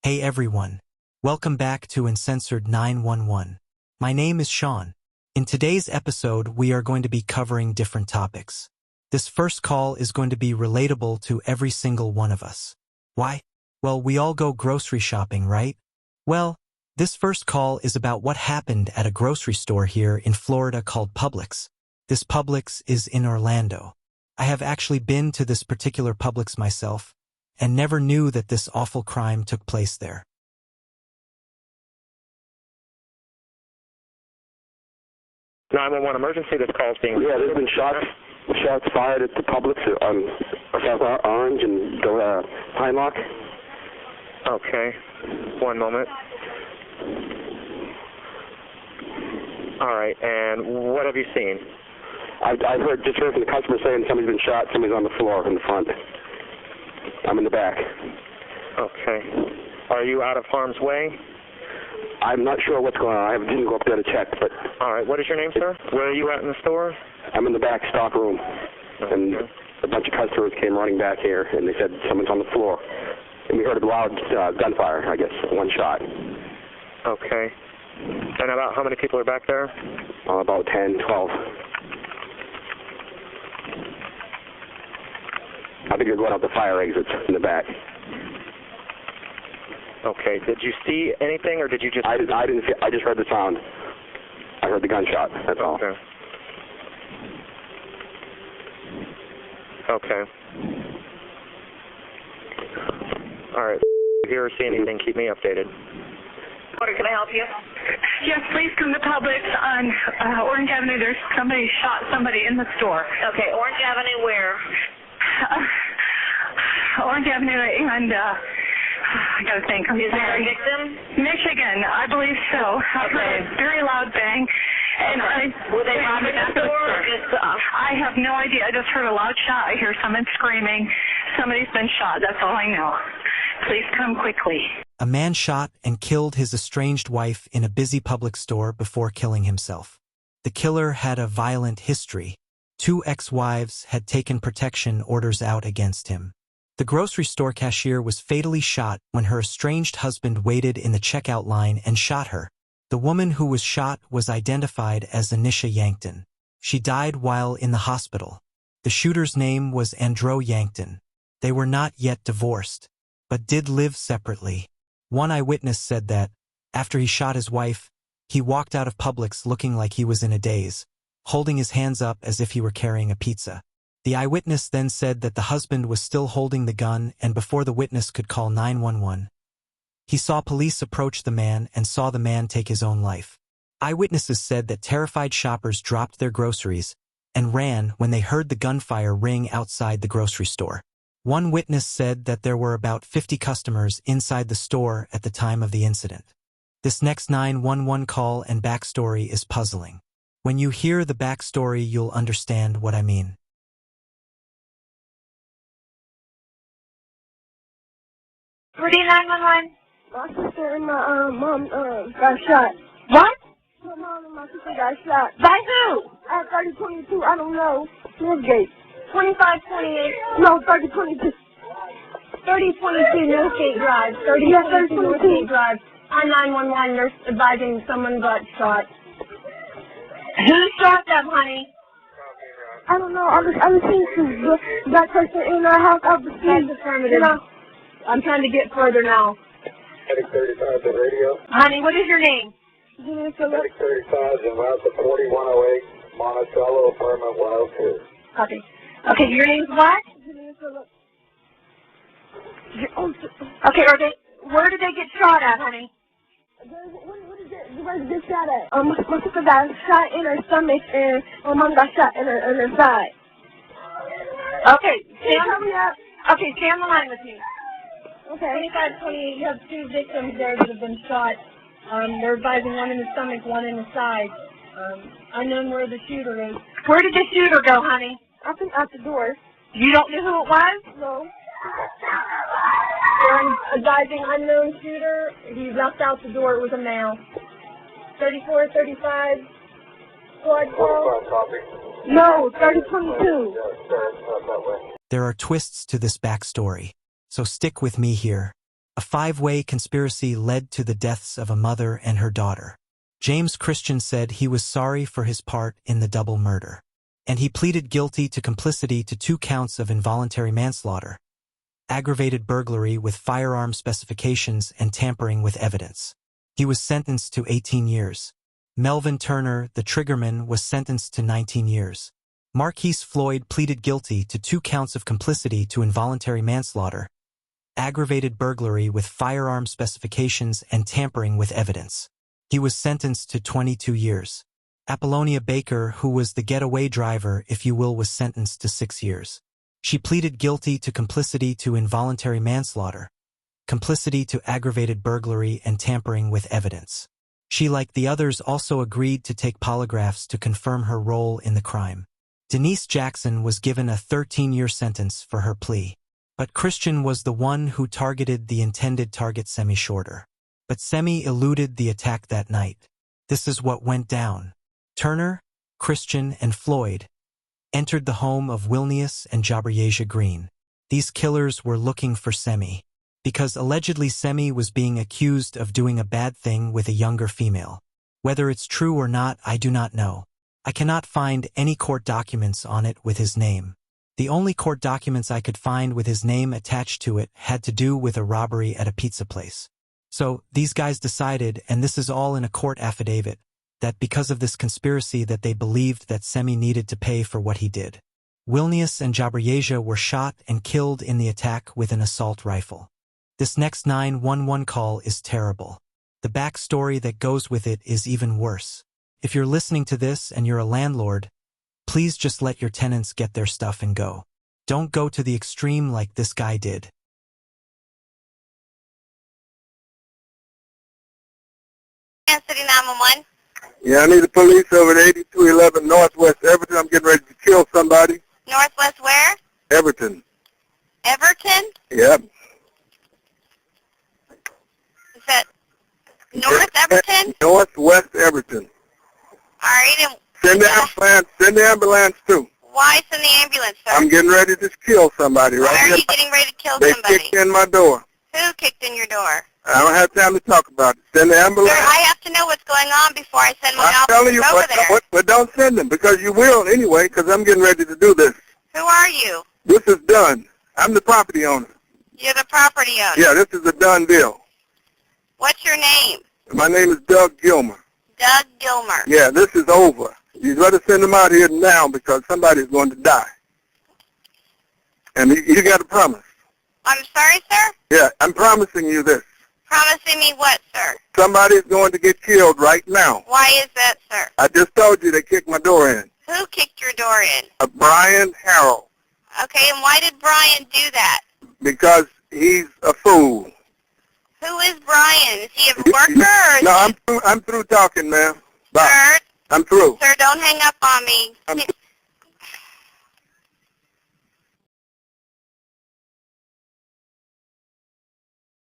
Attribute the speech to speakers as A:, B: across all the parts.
A: Hey everyone. Welcome back to Uncensored 911. My name is Sean. In today's episode, we are going to be covering different topics. This first call is going to be relatable to every single one of us. Why? Well, we all go grocery shopping, right? Well, this first call is about what happened at a grocery store here in Florida called Publix. This Publix is in Orlando. I have actually been to this particular Publix myself, and never knew that this awful crime took place there.
B: 911 emergency, this call is being...
C: Yeah, there's been shots fired at the Publix on South Orange and Pine Lock.
B: Okay, one moment. All right, and what have you seen?
C: I've just heard from the customer saying somebody's been shot, somebody's on the floor in the front. I'm in the back.
B: Okay. Are you out of harm's way?
C: I'm not sure what's going on. I didn't go up there to check, but...
B: All right, what is your name, sir? Where are you at in the store?
C: I'm in the back stock room, and a bunch of customers came running back here, and they said someone's on the floor. And we heard a loud gunfire, I guess, one shot.
B: Okay. And about how many people are back there?
C: About 10, 12. I think they're going out the fire exits in the back.
B: Okay. Did you see anything, or did you just...
C: I didn't see... I just heard the sound. I heard the gunshot, that's all.
B: Okay. Okay. All right. If you ever see anything, keep me updated.
D: Can I help you?
E: Yes, please come to Publix on Orange Avenue. There's somebody shot somebody in the store.
D: Okay, Orange Avenue where?
E: Orange Avenue and, I gotta think.
D: Is there a victim?
E: Michigan, I believe so. I heard a very loud bang. And
D: Were they robbing the store or just...
E: I have no idea. I just heard a loud shot. I hear someone screaming. Somebody's been shot. That's all I know. Please come quickly.
A: A man shot and killed his estranged wife in a busy Publix store before killing himself. The killer had a violent history. 2 ex-wives had taken protection orders out against him. The grocery store cashier was fatally shot when her estranged husband waited in the checkout line and shot her. The woman who was shot was identified as Anisha Yankton. She died while in the hospital. The shooter's name was Andrew Yankton. They were not yet divorced, but did live separately. One eyewitness said that, after he shot his wife, he walked out of Publix looking like he was in a daze, holding his hands up as if he were carrying a pizza. The eyewitness then said that the husband was still holding the gun, and before the witness could call 911, he saw police approach the man and saw the man take his own life. Eyewitnesses said that terrified shoppers dropped their groceries and ran when they heard the gunfire ring outside the grocery store. One witness said that there were about 50 customers inside the store at the time of the incident. This next 911 call and backstory is puzzling. When you hear the backstory, you'll understand what I mean.
D: Rudy 911.
F: My sister and my mom got shot.
D: What?
F: My mom and my sister got shot.
D: By who?
F: At 3022, I don't know. Northgate.
D: 2528.
F: No, 3022.
D: 3022 Northgate Drive. 3022 Northgate Drive. On 911, they're advising someone got shot. Who shot them, honey?
F: I don't know. I was seeing that person in our house out the street.
D: That's affirmative. I'm trying to get further now.
G: Medic 35 the radio.
D: Honey, what is your name?
F: Medic 35
G: and route to 4108 Monticello, apartment 102.
D: Copy. Okay, your name's what? Okay, where did they get shot at, honey?
F: Where did they get shot at? My sister got shot in her stomach, and my mom got shot in her side.
D: Okay,
F: Hurry up.
D: Okay, stay on the line with me.
F: Okay.
D: 2528, you have 2 victims there that have been shot. They're advising one in the stomach, one in the side. Unknown where the shooter is. Where did the shooter go, honey?
F: I think out the door.
D: You don't know who it was?
F: No.
D: They're advising unknown shooter. He left out the door. It was a male. 34, 35, squad call.
G: 45 copy.
F: No, 3022.
A: There are twists to this backstory, so stick with me here. A five-way conspiracy led to the deaths of a mother and her daughter. James Christian said he was sorry for his part in the double murder, and he pleaded guilty to complicity to 2 counts of involuntary manslaughter, aggravated burglary with firearm specifications, and tampering with evidence. He was sentenced to 18 years. Melvin Turner, the triggerman, was sentenced to 19 years. Marquise Floyd pleaded guilty to 2 counts of complicity to involuntary manslaughter, aggravated burglary with firearm specifications, and tampering with evidence. He was sentenced to 22 years. Apollonia Baker, who was the getaway driver, if you will, was sentenced to 6 years. She pleaded guilty to complicity to involuntary manslaughter, complicity to aggravated burglary, and tampering with evidence. She, like the others, also agreed to take polygraphs to confirm her role in the crime. Denise Jackson was given a 13-year sentence for her plea. But Christian was the one who targeted the intended target, Semi Shorter. But Semi eluded the attack that night. This is what went down. Turner, Christian, and Floyd entered the home of Wilnius and Jabriasia Green. These killers were looking for Semi, because allegedly Semi was being accused of doing a bad thing with a younger female. Whether it's true or not, I do not know. I cannot find any court documents on it with his name. The only court documents I could find with his name attached to it had to do with a robbery at a pizza place. So, these guys decided, and this is all in a court affidavit, that because of this conspiracy that they believed that Semi needed to pay for what he did. Wilnius and Jabriasia were shot and killed in the attack with an assault rifle. This next 911 call is terrible. The backstory that goes with it is even worse. If you're listening to this and you're a landlord, please just let your tenants get their stuff and go. Don't go to the extreme like this guy did.
H: City 911.
G: Yeah, I need the police over at 8211 Northwest Everton. I'm getting ready to kill somebody.
H: Northwest where?
G: Everton.
H: Everton?
G: Yep.
H: Is that North Everton?
G: Northwest Everton.
H: All right. And
G: Send the ambulance. Send the ambulance too.
H: why send the ambulance, sir?
G: I'm getting ready to kill somebody right
H: Why
G: here.
H: are you getting ready to kill
G: They
H: somebody?
G: kicked in my door.
H: Who kicked in your door?
G: I don't have time to talk about it. Send the ambulance.
H: Sir, I have to know what's going on before I send my
G: I'm telling you,
H: officers over there.
G: but don't send them because you will anyway because I'm getting ready to do this.
H: Who are you?
G: This is done. I'm the property owner.
H: You're the property owner.
G: Yeah, this is a done deal.
H: What's your name?
G: My name is Doug Gilmer.
H: Doug Gilmer.
G: Yeah, this is over. You better send them out here now because somebody's going to die. And you got to promise.
H: I'm sorry, sir?
G: Yeah, I'm promising you this.
H: Promising me what, sir?
G: Somebody's going to get killed right now.
H: Why is that, sir?
G: I just told you they kicked my door in.
H: Who kicked your door in?
G: Brian Harrell.
H: Okay, and why did Brian do that?
G: Because he's a fool.
H: Who is Brian? Is he a worker or is
G: No,
H: he...
G: I'm through talking, ma'am. Bye.
H: Sir,
G: I'm through.
H: sir, don't hang up on me.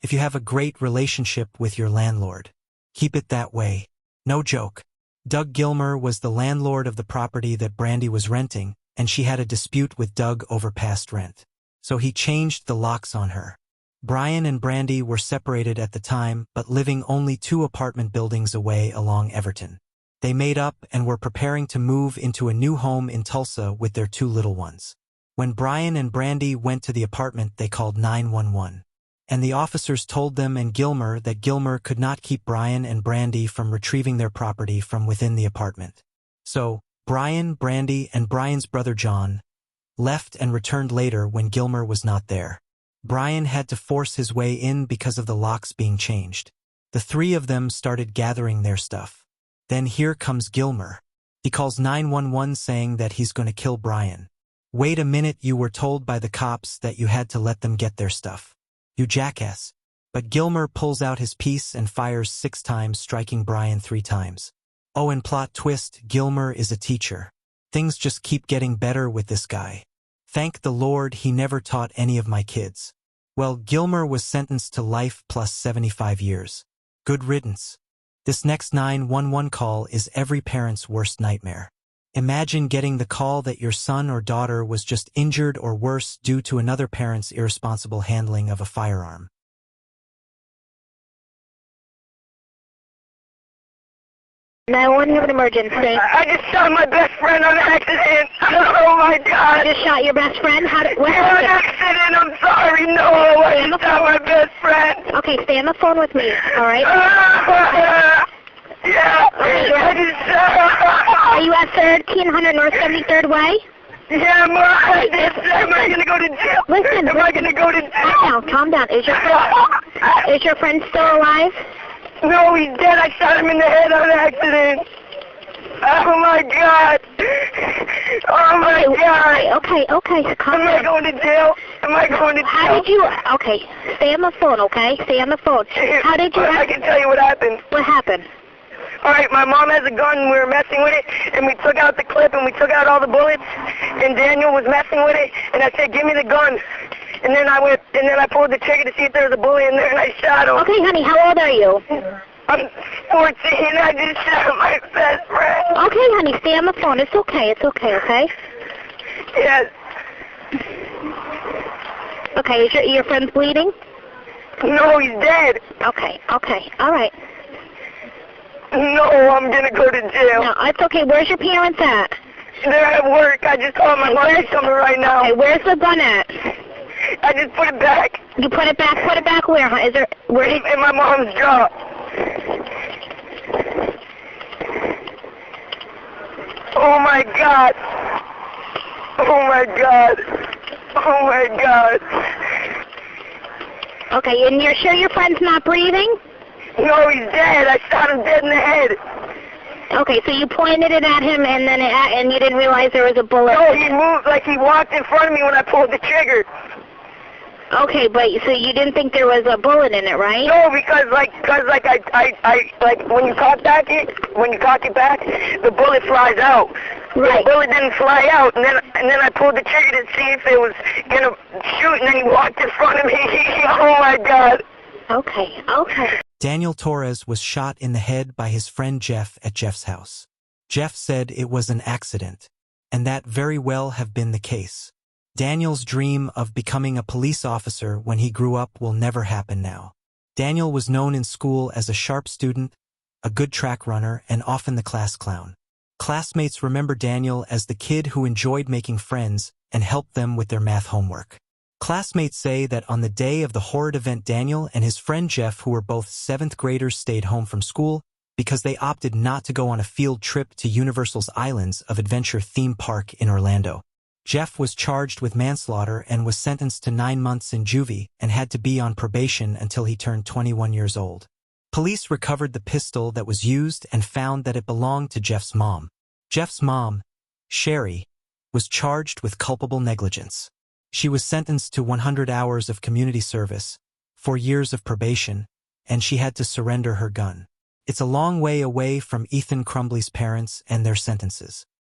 A: If you have a great relationship with your landlord, keep it that way. No joke. Doug Gilmer was the landlord of the property that Brandy was renting, and she had a dispute with Doug over past rent. So he changed the locks on her. Brian and Brandy were separated at the time, but living only 2 apartment buildings away along Everton. They made up and were preparing to move into a new home in Tulsa with their 2 little ones. When Brian and Brandy went to the apartment, they called 911. And the officers told them and Gilmer that Gilmer could not keep Brian and Brandy from retrieving their property from within the apartment. So, Brian, Brandy, and Brian's brother John left and returned later when Gilmer was not there. Brian had to force his way in because of the locks being changed. The 3 of them started gathering their stuff. Then here comes Gilmer. He calls 911 saying that he's going to kill Brian. Wait a minute, you were told by the cops that you had to let them get their stuff. You jackass. But Gilmer pulls out his piece and fires 6 times, striking Brian 3 times. Oh, and plot twist, Gilmer is a teacher. Things just keep getting better with this guy. Thank the Lord he never taught any of my kids. Well, Gilmer was sentenced to life plus 75 years. Good riddance. This next 911 call is every parent's worst nightmare. Imagine getting the call that your son or daughter was just injured or worse due to another parent's irresponsible handling of a firearm.
I: 911, you have an emergency.
J: I just shot my best friend on accident. Oh my God.
I: You just shot your best friend? What
J: On
I: happened?
J: accident, I'm sorry. No, I just shot my best friend.
I: Okay, stay on the phone with me, alright?
J: Yeah, I just
I: Are you at 1300 North 73rd Way?
J: Yeah, am I going to go to jail?
I: Listen.
J: Am I going to go to jail?
I: Calm down. Is your friend still alive?
J: No, he's dead. I shot him in the head on accident. Oh my God. Oh my God.
I: Okay, calm
J: down. Am I going to jail? Am I going to jail?
I: How did you, okay, stay on the phone, okay? Stay on the phone. How did you...
J: I can tell you what happened.
I: What happened?
J: Alright, my mom has a gun and we were messing with it, and we took out the clip and we took out all the bullets, and Daniel was messing with it, and I said, give me the gun. And then I pulled the trigger to see if there was a bullet in there, and I shot him.
I: Okay, honey, how old are you?
J: I'm 14, I just shot my best friend.
I: Okay, honey, stay on the phone. It's okay, okay?
J: Yes.
I: Okay, is your friend bleeding?
J: No, he's dead.
I: Okay, alright.
J: No, I'm gonna go to jail.
I: No, it's okay. Where's your parents at?
J: They're at work. I just called my mom. She's coming right now.
I: Okay, where's the gun at?
J: I just put it back.
I: You put it back? Put it back where, huh?
J: In my mom's jaw. Oh my God. Oh my God. Oh my God.
I: Okay, and you're sure your friend's not breathing?
J: No, he's dead. I shot him dead in the head.
I: Okay, so you pointed it at him and you didn't realize there was a bullet?
J: No, he moved like he walked in front of me when I pulled the trigger.
I: Okay, but so you didn't think there was a bullet in it, right?
J: No, because when you cock it back, the bullet flies out.
I: Right.
J: The bullet didn't fly out, and then I pulled the trigger to see if it was gonna shoot, and then he walked in front of me. Oh my God.
I: Okay.
A: Daniel Torres was shot in the head by his friend Jeff at Jeff's house. Jeff said it was an accident, and that very well have been the case. Daniel's dream of becoming a police officer when he grew up will never happen now. Daniel was known in school as a sharp student, a good track runner, and often the class clown. Classmates remember Daniel as the kid who enjoyed making friends and helped them with their math homework. Classmates say that on the day of the horrid event, Daniel and his friend Jeff, who were both 7th graders, stayed home from school because they opted not to go on a field trip to Universal's Islands of Adventure theme park in Orlando. Jeff was charged with manslaughter and was sentenced to 9 months in juvie and had to be on probation until he turned 21 years old. Police recovered the pistol that was used and found that it belonged to Jeff's mom. Jeff's mom, Sherry, was charged with culpable negligence. She was sentenced to 100 hours of community service, 4 years of probation, and she had to surrender her gun. It's a long way away from Ethan Crumbley's parents and their sentences.